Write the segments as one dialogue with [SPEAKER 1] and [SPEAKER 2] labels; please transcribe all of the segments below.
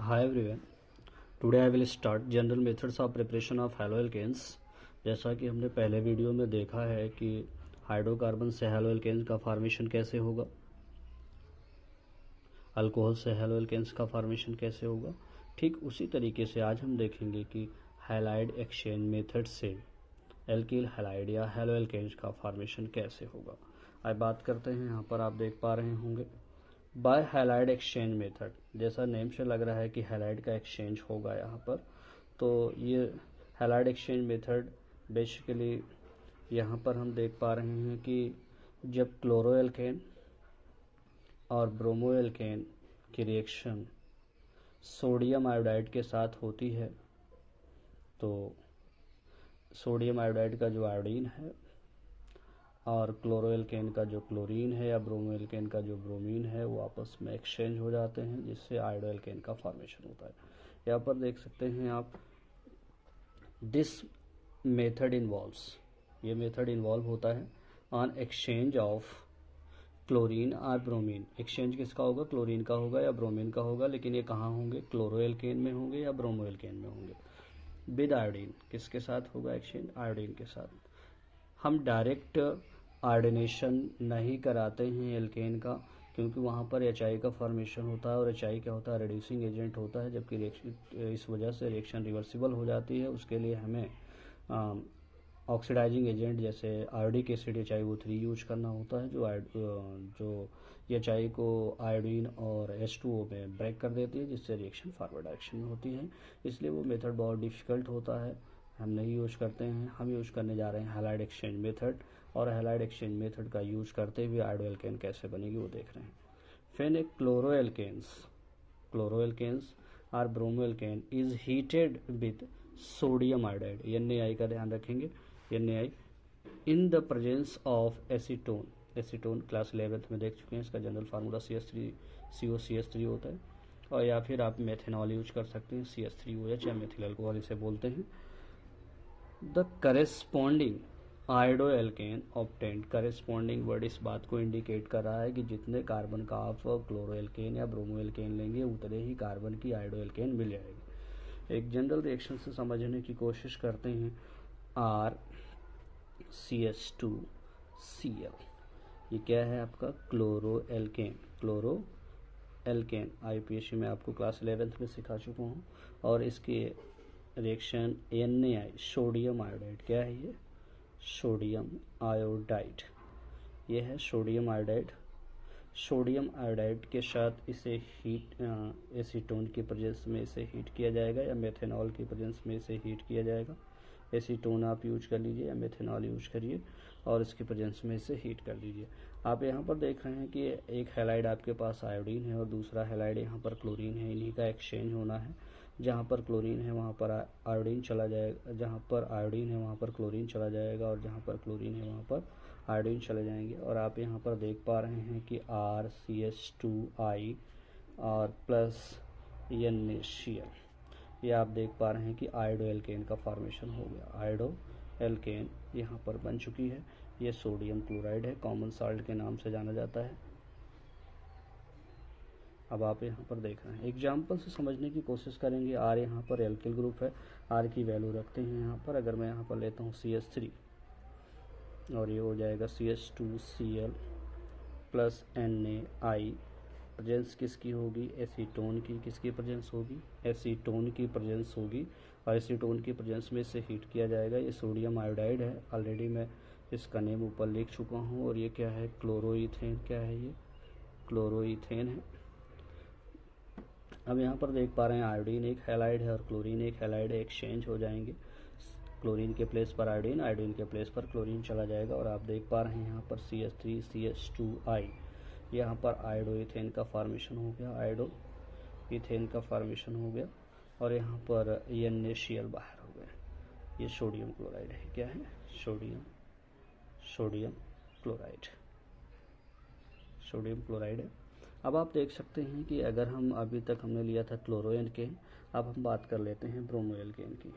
[SPEAKER 1] Hi everyone. Today I will start general methods of preparation of haloalkanes. जैसा कि हमने पहले वीडियो में देखा है कि हाइड्रोकार्बन से हैलोएल्केन्स का फॉर्मेशन कैसे होगा, अल्कोहल से हैलोएल्केन्स का फॉर्मेशन कैसे होगा, ठीक उसी तरीके से आज हम देखेंगे कि हैलाइड एक्सचेंज मेथड से एल्किल हैलाइड या हैलोएल्केन्स का फॉर्मेशन कैसे होगा। अब बात करते हैं, यहाँ पर आप देख पा रहे होंगे बाय हैलाइड एक्सचेंज मेथड। जैसा नेम से लग रहा है कि हैलाइड का एक्सचेंज होगा यहाँ पर, तो ये हैलाइड एक्सचेंज मेथड बेसिकली यहाँ पर हम देख पा रहे हैं कि जब क्लोरोएल्केन और ब्रोमोएल्केन की रिएक्शन सोडियम आयोडाइड के साथ होती है, तो सोडियम आयोडाइड का जो आयोडीन है और क्लोरोएल्केन का जो क्लोरीन है या ब्रोमोएल्केन का जो ब्रोमीन है वो आपस में एक्सचेंज हो जाते हैं, जिससे आयोडोएल्केन का फॉर्मेशन होता है। यहाँ पर देख सकते हैं आप, दिस मेथड इन्वॉल्व्स, ये मेथड इन्वॉल्व होता है ऑन एक्सचेंज ऑफ क्लोरीन और ब्रोमीन। एक्सचेंज किसका होगा, क्लोरीन का होगा या ब्रोमीन का होगा, लेकिन ये कहाँ होंगे, क्लोरोएल्केन में होंगे या ब्रोमोएल्केन में होंगे। विद आयोडीन, किसके साथ होगा एक्सचेंज, आयोडीन के साथ। हम डायरेक्ट आयोडिनेशन नहीं कराते हैं एल्केन का, क्योंकि वहाँ पर एच का फॉर्मेशन होता है और एच क्या होता है, रिड्यूसिंग एजेंट होता है, जबकि रिएक्शन इस वजह से रिएक्शन रिवर्सिबल हो जाती है। उसके लिए हमें ऑक्सीडाइजिंग एजेंट जैसे आयोडिक एसिड HiO3 यूज करना होता है, जो एच को आयोडीन और H2O में ब्रेक कर देती है, जिससे रिएक्शन फॉरवर्ड डायरेक्शन में होती है। इसलिए वो मेथड बहुत डिफिकल्ट होता है, हम नहीं यूज करते हैं। हम यूज करने जा रहे हैं हैलाइड एक्सचेंज मेथड, और हैलाइड एक्सचेंज मेथड का यूज करते हुए आयोडोएल्केन कैसे बनेगी वो देख रहे हैं। फिर एक क्लोरोएल्केन्स और bromoalkane is heated with sodium iodide, NaI का ध्यान रखेंगे, NaI in the presence of acetone. Acetone class 11th में देख चुके हैं, इसका जनरल फार्मूला CH3 होता है, और या फिर आप मेथेनॉल यूज कर सकते हैं, CH3OH या मेथिल अल्कोहल इसे बोलते हैं। The corresponding iodoalkane obtained, corresponding word इस बात को इंडिकेट कर रहा है कि जितने कार्बन का आप क्लोरोएल्केन या ब्रोमोएल्केन लेंगे उतने ही कार्बन की आयोडोएल्केन मिल जाएगी। एक जनरल रिएक्शन से समझने की कोशिश करते हैं। RCH2Cl, ये क्या है आपका, क्लोरोएल्केन। IUPAC में आपको क्लास 11th में सिखा चुका हूँ। और इसके रिएक्शन NaI, सोडियम आयोडाइड, क्या है ये, सोडियम आयोडाइड, ये है सोडियम आयोडाइड। सोडियम आयोडाइड के साथ इसे हीट एसीटोन की प्रेजेंस में इसे हीट किया जाएगा या मेथेनॉल की प्रेजेंस में इसे हीट किया जाएगा। एसीटोन आप यूज कर लीजिए या मेथेनॉल यूज करिए और इसकी प्रेजेंस में इसे हीट कर लीजिए। आप यहाँ पर देख रहे हैं कि एक हैलाइड आपके पास आयोडीन है और दूसरा हैलाइड यहाँ पर क्लोरीन है, इन्हीं का एक्सचेंज होना है। जहाँ पर क्लोरीन है वहाँ पर आयोडीन चला जाएगा, जहाँ पर आयोडीन है वहाँ पर क्लोरीन चला जाएगा, और जहाँ पर क्लोरीन है वहाँ पर आयोडीन चले जाएंगे। और आप यहाँ पर देख पा रहे हैं कि RCH2I और प्लस NaCl, ये आप देख पा रहे हैं कि आयोडोएल्केन का फॉर्मेशन हो गया। आयोडोएल्केन यहाँ पर बन चुकी है। ये सोडियम क्लोराइड है, कॉमन साल्ट के नाम से जाना जाता है। अब आप यहाँ पर देख रहे हैं, एग्जाम्पल से समझने की कोशिश करेंगे। R यहाँ पर एल्किल ग्रुप है, R की वैल्यू रखते हैं यहाँ पर। अगर मैं यहाँ पर लेता हूँ CH3 और ये हो जाएगा CH2Cl प्लस NaI, प्रेजेंस किसकी होगी, एसीटोन की। किसकी प्रेजेंस होगी, एसीटोन की प्रेजेंस होगी, और एसीटोन की प्रेजेंस में इसे हीट किया जाएगा। ये सोडियम आयोडाइड है, ऑलरेडी मैं इसका नेम ऊपर लिख चुका हूँ। और ये क्या है, क्लोरोइथेन, क्या है ये, क्लोरोइथेन है। अब यहाँ पर देख पा रहे हैं आयोडीन एक हैलाइड है और क्लोरीन एक हैलाइड है, एक्सचेंज हो जाएंगे। क्लोरीन के प्लेस पर आयोडीन, आयोडीन के प्लेस पर क्लोरीन चला जाएगा। और आप देख पा रहे हैं यहाँ पर CH3CH2I, यहाँ पर आयोडोइथेन का फॉर्मेशन हो गया, आयोडोइथेन का फॉर्मेशन हो गया। और यहाँ पर NaCl बाहर हो गया। ये सोडियम क्लोराइड है, क्या है, सोडियम क्लोराइड है। अब आप देख सकते हैं कि अगर हम अभी तक हमने लिया था क्लोरोएल्केन, अब हम बात कर लेते हैं ब्रोमोएल्केन की।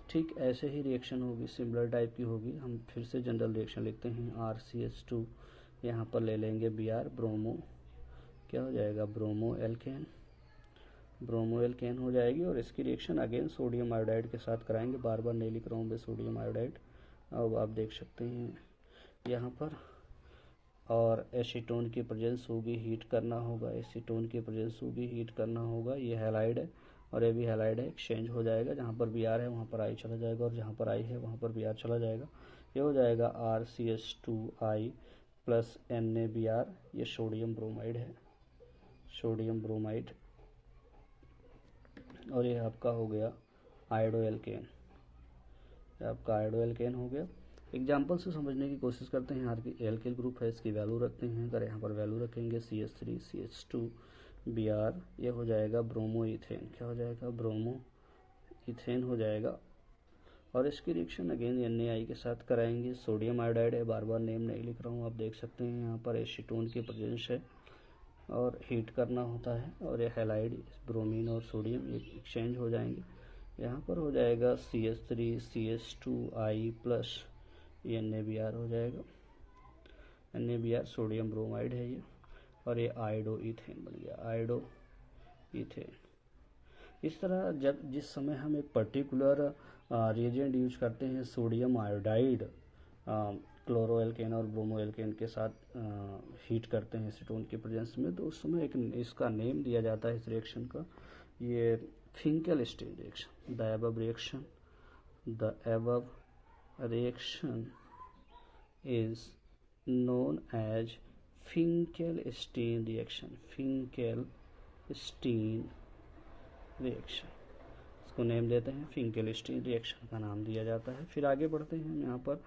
[SPEAKER 1] ठीक ऐसे ही रिएक्शन होगी, सिमिलर टाइप की होगी। हम फिर से जनरल रिएक्शन लिखते हैं। RCH2 यहाँ पर ले लेंगे Br, ब्रोमो, क्या हो जाएगा, ब्रोमोएल्केन ब्रोमो एल्केन हो जाएगी। और इसकी रिएक्शन अगेन सोडियम आयोडाइड के साथ कराएंगे, बार बार नहीं लिख रहा हूँ मैं सोडियम आयोडाइड। अब आप देख सकते हैं यहाँ पर, और एसीटोन की प्रेजेंस होगी, हीट करना होगा, एसीटोन की प्रेजेंस होगी, हीट करना होगा। ये हैलाइड है और ये भी हैलाइड है, एक्सचेंज हो जाएगा, जहाँ पर बी आर है वहाँ पर आई चला जाएगा और जहाँ पर आई है वहाँ पर बी आर चला जाएगा। ये हो जाएगा RCH2I प्लस NaBr। ये सोडियम ब्रोमाइड है, सोडियम ब्रोमाइड। और ये आपका हो गया आयोडो एल्केन, आपका आयोडो एल्केन हो गया। एग्जाम्पल से समझने की कोशिश करते हैं। यहाँ की एल्किल ग्रुप है, इसकी वैल्यू रखते हैं। अगर यहाँ पर वैल्यू रखेंगे CH3 CH2 Br, ये हो जाएगा ब्रोमो इथेन। क्या हो जाएगा? ब्रोमो इथेन हो जाएगा। और इसकी रिएक्शन अगेन NaI के साथ कराएंगे। सोडियम आयोडाइड है, बार बार नेम नहीं लिख रहा हूँ, आप देख सकते हैं यहाँ पर एसीटोन की प्रेजेंस है और हीट करना होता है। और ये हैलाइड ब्रोमीन और सोडियम ये एक्सचेंज हो जाएंगे। यहाँ पर हो जाएगा CH3 CH2I प्लस NaBr हो जाएगा। NaBr सोडियम ब्रोमाइड है ये, और ये आयोडो इथेन बन गया, आयोडो इथेन। इस तरह जब जिस समय हम एक पर्टिकुलर रिएजेंट यूज करते हैं सोडियम आयोडाइड क्लोरो एल्केन और ब्रोमो एल्केन के साथ हीट करते हैं एसीटोन की प्रेजेंस में, तो उस समय एक इसका नेम दिया जाता है इस रिएक्शन का, ये Finkelstein reaction. The above reaction is known as Finkelstein reaction, Finkelstein reaction, इसको नेम देते हैं, फिंकेल-स्टीन रिएक्शन का नाम दिया जाता है। फिर आगे बढ़ते हैं। हम यहाँ पर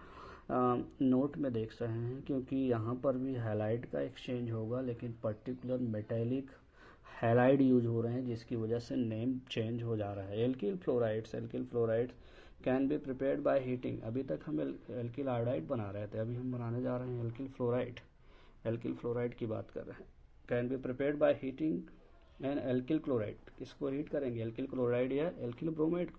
[SPEAKER 1] नोट में देख रहे हैं, क्योंकि यहाँ पर भी हैलाइड का एक्सचेंज होगा, लेकिन पर्टिकुलर मेटेलिक हैलाइड यूज हो रहे हैं, जिसकी वजह से नेम चेंज हो जा रहा है। Alkyl fluorides can be prepared by heating. अभी तक हम एल्किल आयोडाइड बना रहे थे, अभी हम बनाने जा रहे हैं एल्किल फ्लोराइड की बात कर रहे हैं। Can be prepared by heating and alkyl chloride, किसको हीट करेंगे? एल्किल क्लोराइड या alkyl bromide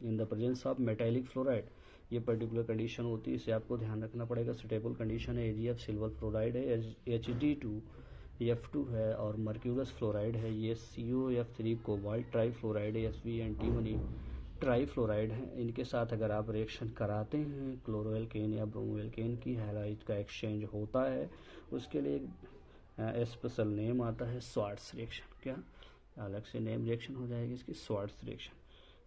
[SPEAKER 1] in the presence of metallic fluoride. ये पर्टिकुलर कंडीशन होती है, इसे आपको ध्यान रखना पड़ेगा। सुटेबल कंडीशन है AgF सिल्वर फ्लोराइड है, Hd2F2 है, और मर्क्यूरस फ्लोराइड है, ये COF3 कोबाल्ट ट्राईफ्लोराइड है, SV ट्राईफ्लोराइड है। इनके साथ अगर आप रिएक्शन कराते हैं क्लोरोएल्केन या ब्रोमोएल्केन की, हैलाइड का एक्सचेंज होता है, उसके लिए स्पेशल नेम आता है स्वार्ट्स रिएक्शन। क्या अलग से नेम रिएक्शन हो जाएगी इसकी, स्वार्ट्स रिएक्शन।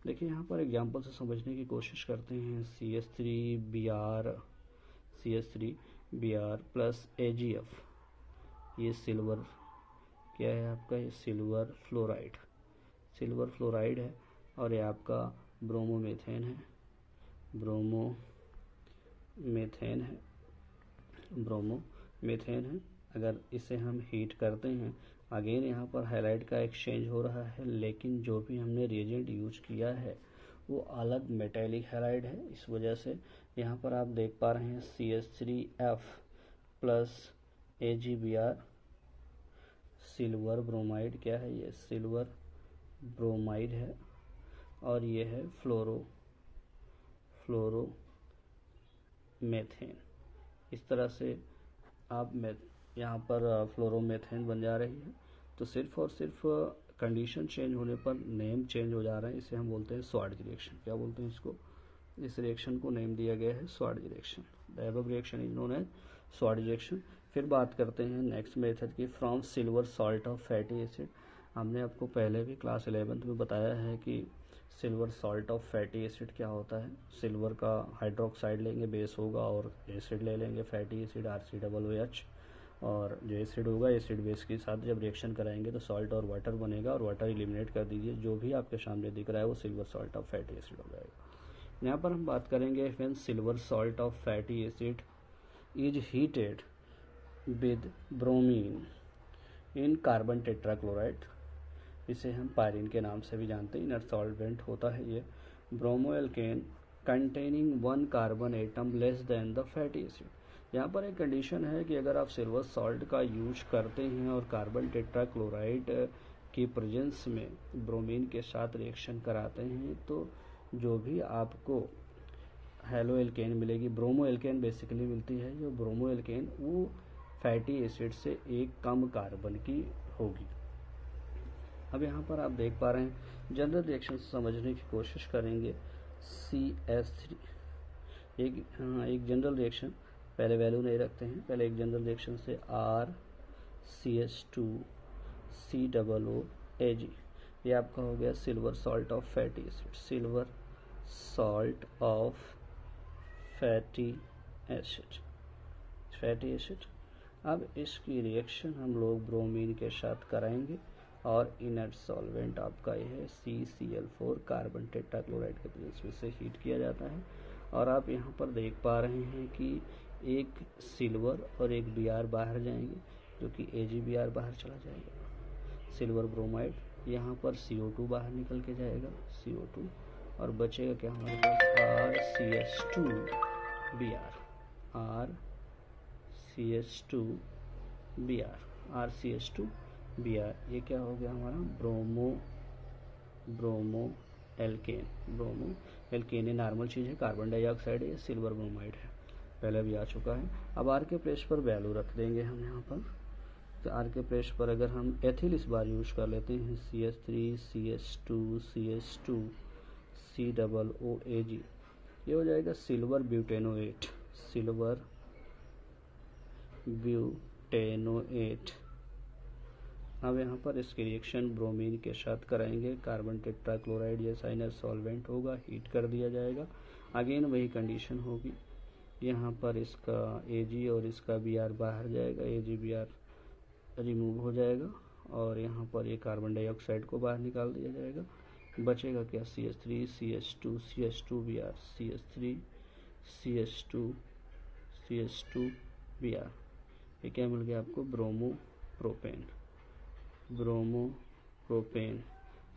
[SPEAKER 1] देखिए यहाँ पर एग्जांपल से समझने की कोशिश करते हैं। CH3 Br प्लस AgF, ये सिल्वर क्या है आपका? ये सिल्वर फ्लोराइड है, और ये आपका ब्रोमोमेथेन है। अगर इसे हम हीट करते हैं, अगेन यहाँ पर हैलाइड का एक्सचेंज हो रहा है, लेकिन जो भी हमने रिएजेंट यूज किया है वो अलग मेटेलिक हैलाइड है। इस वजह से यहाँ पर आप देख पा रहे हैं CH3F plus AgBr, silver bromide. क्या है ये? सिल्वर ब्रोमाइड है, और ये है फ्लोरोमेथेन। इस तरह से आप यहाँ पर फ्लोरोमेथेन बन जा रही है। तो सिर्फ और सिर्फ कंडीशन चेंज होने पर नेम चेंज हो जा रहा है, इसे हम बोलते हैं स्वार्ट्ज रिएक्शन। क्या बोलते हैं इसको? इस रिएक्शन को नेम दिया गया है Swarts reaction. The above reaction is known as Swarts reaction. फिर बात करते हैं नेक्स्ट मेथड की, from silver salt of fatty acid. हमने आपको पहले भी क्लास 11th में बताया है कि silver salt of fatty acid क्या होता है। सिल्वर का हाइड्रोक्साइड लेंगे, बेस होगा, और एसिड ले लेंगे फैटी एसिड RCOOH, और जो एसिड होगा एसिड बेस के साथ जब रिएक्शन कराएंगे तो सॉल्ट और वाटर बनेगा, और वाटर एलिमिनेट कर दीजिए, जो भी आपके सामने दिख रहा है वो silver salt of fatty acid हो जाएगा। यहाँ पर हम बात करेंगे when silver salt of fatty acid is heated with bromine in carbon tetrachloride, इसे हम पायरीन के नाम से भी जानते हैं, इनर सॉल्वेंट होता है ये। Bromoalkane containing 1 carbon atom less than the fatty acid. यहाँ पर एक कंडीशन है कि अगर आप सिल्वर सॉल्ट का यूज करते हैं और कार्बन टेट्राक्लोराइड की प्रेजेंस में ब्रोमीन के साथ रिएक्शन कराते हैं, तो जो भी आपको हेलो एल्केन मिलेगी, ब्रोमो एल्केन बेसिकली मिलती है। जो ब्रोमो एल्केन वो फैटी एसिड से एक कम कार्बन की होगी। अब यहाँ पर आप देख पा रहे हैं जनरल रिएक्शन समझने की कोशिश करेंगे। CS3 एक जनरल रिएक्शन, पहले वैल्यू नहीं रखते हैं, पहले एक जनरल रिएक्शन से RCH2 COOAg, ये आपका हो गया silver salt of fatty acid, silver salt of fatty acid. अब इसकी रिएक्शन हम लोग ब्रोमीन के साथ कराएंगे और इनर्ट सॉल्वेंट आपका ये है CCl4 कार्बन टेट्राक्लोराइड के प्रेजेंस में से हीट किया जाता है। और आप यहाँ पर देख पा रहे हैं कि एक सिल्वर और एक Br बाहर जाएंगे, जो कि AgBr बाहर चला जाएगा, सिल्वर ब्रोमाइड। यहाँ पर CO2 बाहर निकल के जाएगा, CO2, और बचेगा क्या हमारे पास RCH2Br। ये क्या हो गया हमारा ब्रोमो एल्केन। ये नॉर्मल चीज़ है, कार्बन डाइऑक्साइड है, सिल्वर ब्रोमाइड है, पहले भी आ चुका है। अब आर के प्लेस पर वैल्यू रख देंगे हम यहाँ पर। तो आर के प्लेस पर अगर हम एथिल इस बार यूज कर लेते हैं, CH3 CH2 COOAg, ये हो जाएगा सिल्वर ब्यूटेनोएट, अब यहाँ पर इसकी रिएक्शन ब्रोमीन के साथ कराएंगे, कार्बन टेट्राक्लोराइड या साइनस सॉल्वेंट होगा, हीट कर दिया जाएगा। अगेन वही कंडीशन होगी, यहाँ पर इसका Ag और इसका Br बाहर जाएगा, AgBr रिमूव हो जाएगा, और यहाँ पर ये कार्बन डाइऑक्साइड को बाहर निकाल दिया जाएगा। बचेगा क्या CH3 CH2Br, CH3 CH2Br, ये क्या मिल गया आपको ब्रोमोप्रोपेन।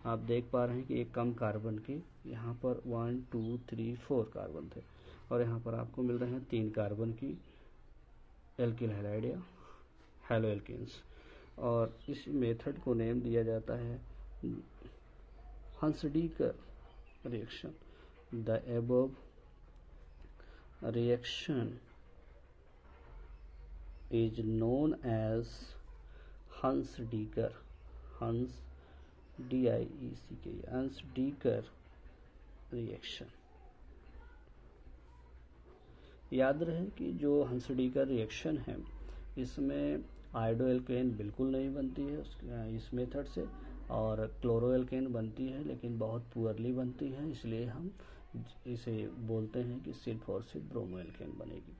[SPEAKER 1] आप देख पा रहे हैं कि एक कम कार्बन के यहाँ पर 1 2 3 4 कार्बन थे, और यहाँ पर आपको मिल रहे हैं 3 कार्बन की एल्किल हैलाइड या हैलो एल्केन्स। और इस मेथड को नेम दिया जाता है Hunsdiecker reaction. The above reaction is known as Huns-Decker reaction. याद रहे कि जो हंसडीकर रिएक्शन है, इसमें आयोडोएल्केन बिल्कुल नहीं बनती है इस मेथड से, और क्लोरोएल्केन बनती है, लेकिन बहुत पुअरली बनती है, इसलिए हम इसे बोलते हैं कि सिर्फ और सिर्फ ब्रोमोएल्केन बनेगी।